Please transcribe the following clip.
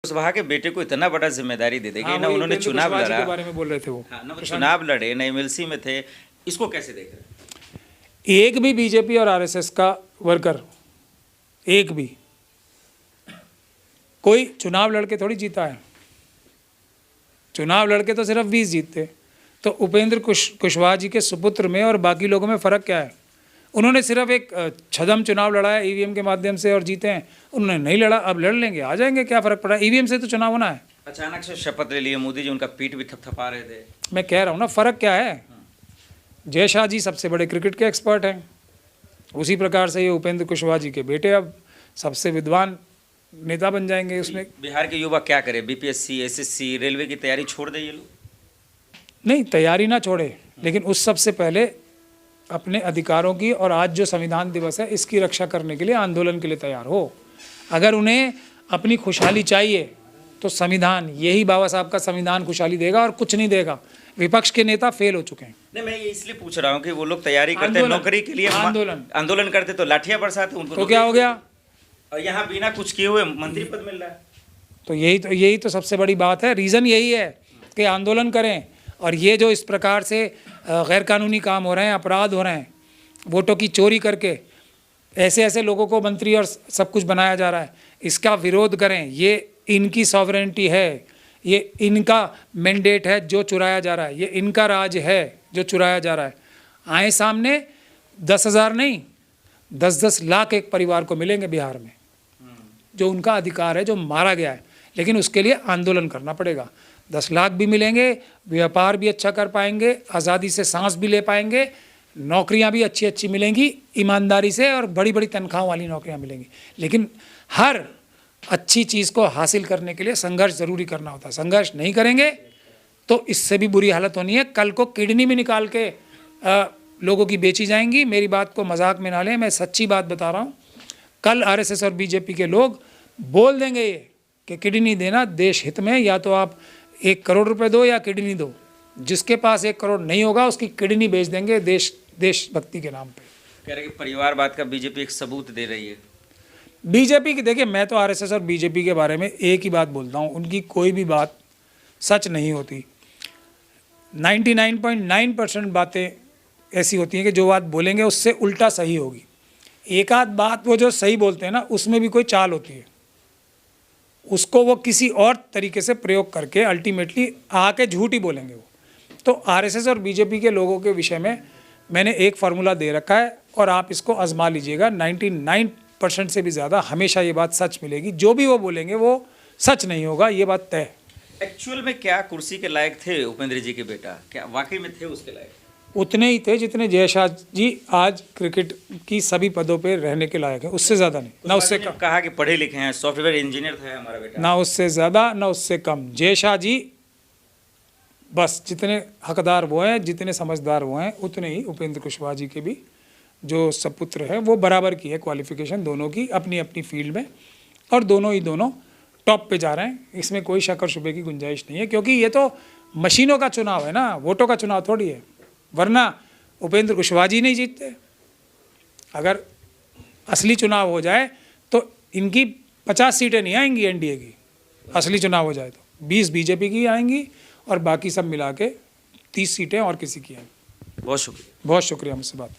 कुशवाहा के बेटे को इतना बड़ा जिम्मेदारी दे देगी ना, उन्होंने चुनाव लड़ा, के बारे में बोल रहे थे वो, ना वो चुनाव लड़े, ना एमएलसी में थे, इसको कैसे देख रहे हैं? एक भी बीजेपी और आरएसएस का वर्कर, एक भी कोई चुनाव लड़के थोड़ी जीता है। चुनाव लड़के तो सिर्फ 20 जीतते। तो उपेंद्र कुशवाहा जी के सुपुत्र में और बाकी लोगों में फ़र्क क्या है? उन्होंने सिर्फ एक छदम चुनाव लड़ा है ईवीएम के माध्यम से और जीते हैं, उन्होंने नहीं लड़ा, अब लड़ लेंगे, आ जाएंगे, क्या फ़र्क पड़ा? ईवीएम से तो चुनाव होना है। अचानक से शपथ ले लिए मोदी जी, उनका पीठ भी थपथपा रहे थे। मैं कह रहा हूँ ना, फ़र्क क्या है? जय शाह जी सबसे बड़े क्रिकेट के एक्सपर्ट हैं, उसी प्रकार से ये उपेंद्र कुशवाहा जी के बेटे अब सबसे विद्वान नेता बन जाएंगे। उसमें बिहार के युवा क्या करें? बीपीएससी, एसएससी, रेलवे की तैयारी छोड़ दे ये लोग? नहीं, तैयारी ना छोड़े, लेकिन उस सबसे पहले अपने अधिकारों की और आज जो संविधान दिवस है इसकी रक्षा करने के लिए आंदोलन के लिए तैयार हो। अगर उन्हें अपनी खुशहाली चाहिए तो संविधान, यही बाबा साहब का संविधान खुशहाली देगा और कुछ नहीं देगा। विपक्ष के नेता फेल हो चुके हैं। नहीं, मैं ये इसलिए पूछ रहा हूँ कि वो लोग तैयारी करते हैं नौकरी के लिए, आंदोलन करते तो लाठियां बरसाते उनको, तो क्या हो गया? और यहाँ बिना कुछ किए हुए मंत्री पद मिल रहा है। तो यही तो सबसे बड़ी बात है। रीज़न यही है कि आंदोलन करें, और ये जो इस प्रकार से गैरकानूनी काम हो रहे हैं, अपराध हो रहे हैं, वोटों की चोरी करके ऐसे ऐसे लोगों को मंत्री और सब कुछ बनाया जा रहा है, इसका विरोध करें। ये इनकी सॉवरेनिटी है, ये इनका मैंडेट है जो चुराया जा रहा है, ये इनका राज है जो चुराया जा रहा है। आए सामने, 10,000 नहीं 10-10 लाख एक परिवार को मिलेंगे बिहार में, जो उनका अधिकार है, जो मारा गया है, लेकिन उसके लिए आंदोलन करना पड़ेगा। 10 लाख भी मिलेंगे, व्यापार भी अच्छा कर पाएंगे, आज़ादी से सांस भी ले पाएंगे, नौकरियां भी अच्छी अच्छी मिलेंगी ईमानदारी से, और बड़ी बड़ी तनख्वाहों वाली नौकरियां मिलेंगी। लेकिन हर अच्छी चीज़ को हासिल करने के लिए संघर्ष ज़रूरी करना होता है। संघर्ष नहीं करेंगे तो इससे भी बुरी हालत होनी है। कल को किडनी में निकाल के लोगों की बेची जाएंगी। मेरी बात को मजाक में ना लें, मैं सच्ची बात बता रहा हूँ। कल आरएसएस और बीजेपी के लोग बोल देंगे ये कि किडनी देना देश हित में, या तो आप 1 करोड़ रुपए दो या किडनी दो। जिसके पास 1 करोड़ नहीं होगा उसकी किडनी बेच देंगे देशभक्ति के नाम पे। कह रहे कि परिवारवाद का बीजेपी एक सबूत दे रही है। बीजेपी की, देखिए मैं तो आरएसएस और बीजेपी के बारे में एक ही बात बोलता हूँ, उनकी कोई भी बात सच नहीं होती। 99.9% बातें ऐसी होती हैं कि जो बात बोलेंगे उससे उल्टा सही होगी। एक आध बात वो जो सही बोलते हैं ना, उसमें भी कोई चाल होती है, उसको वो किसी और तरीके से प्रयोग करके अल्टीमेटली आके झूठ ही बोलेंगे वो। तो आरएसएस और बीजेपी के लोगों के विषय में मैंने एक फार्मूला दे रखा है और आप इसको आजमा लीजिएगा। 99% से भी ज़्यादा हमेशा ये बात सच मिलेगी। जो भी वो बोलेंगे वो सच नहीं होगा, ये बात तय। एक्चुअल में क्या कुर्सी के लायक थे उपेंद्र जी के बेटा? क्या वाकई में थे उसके लायक? उतने ही थे जितने जय शाह जी आज क्रिकेट की सभी पदों पे रहने के लायक है, उससे ज़्यादा नहीं, ना उससे कम। कहा कि पढ़े लिखे हैं, सॉफ्टवेयर इंजीनियर था हमारा बेटा, ना उससे ज़्यादा ना उससे कम। जय शाह जी बस जितने हकदार वो हैं, जितने समझदार वो हैं, उतने ही उपेंद्र कुशवाहा जी के भी जो सपुत्र है वो बराबर की है क्वालिफिकेशन दोनों की अपनी अपनी फील्ड में, और दोनों टॉप पे जा रहे हैं। इसमें कोई शक और शुबे की गुंजाइश नहीं है, क्योंकि ये तो मशीनों का चुनाव है ना, वोटों का चुनाव थोड़ी है। वरना उपेंद्र कुशवाहा जी नहीं जीतते। अगर असली चुनाव हो जाए तो इनकी 50 सीटें नहीं आएंगी एनडीए की। असली चुनाव हो जाए तो 20 बीजेपी की आएंगी और बाकी सब मिला के 30 सीटें और किसी की आएंगी। बहुत शुक्रिया मुझसे बात।